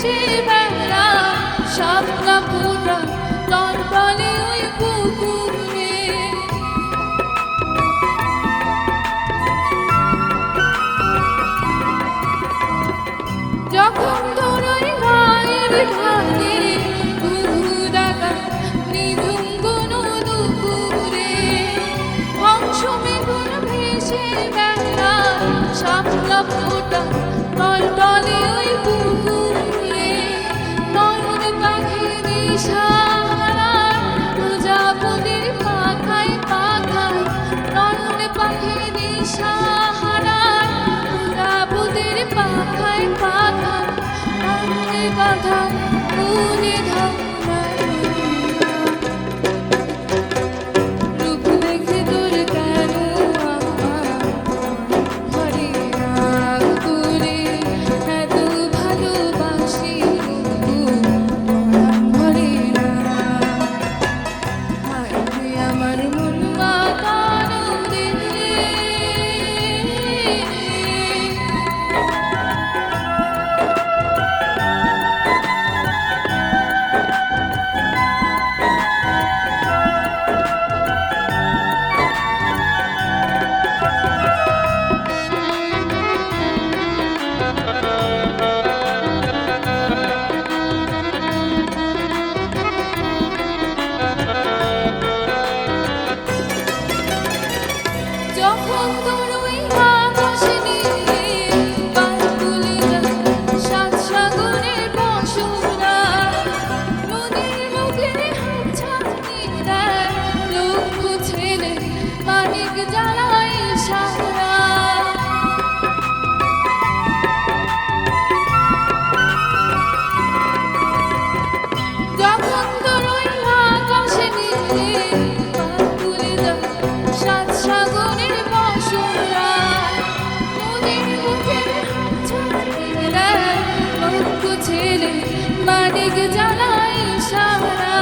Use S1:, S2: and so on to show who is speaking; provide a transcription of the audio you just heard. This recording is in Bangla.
S1: ভেসে বেড়া শাপলা ফোটা তলতলে ওই পুকুরে। যখন তোর ওই গায়ের ধারে ঘুঘু ডাকা নিঝুম কোনো দুপুরে হংস মেঘুন ভেসে বেড়া শাপলা ফোটা তলতলে ওই পুকুরে। নয়ন পাখি দিশাহারা প্রজাপতির পাখায় পাখায় নয়ন পাখি দিশাহারা প্রজাপতির পাখায় পাখায় মনের কথা মনে ধরে রূপ দেখে তোর কেন আমার ঘরে রাগ করে এত ভালোবাসি ঘরে না আমার মন মাতানো রে। যখন তোর ওই আকাশ নীলে পালতুলে যায় সাত সাগরের বসুরা নদীর মুখে হাত ছাড়িয়ে দেয় লক্ষ ছেলে মানিক জ্বালায় সারা। যখন তোর ওই আকাশ নীলে পালতুলে যায় সাত সাগরের বসুরা নদীর মুখে হাত ছাড়িয়ে দেয় লক্ষ ছেলে মানিক জ্বালায় সারা।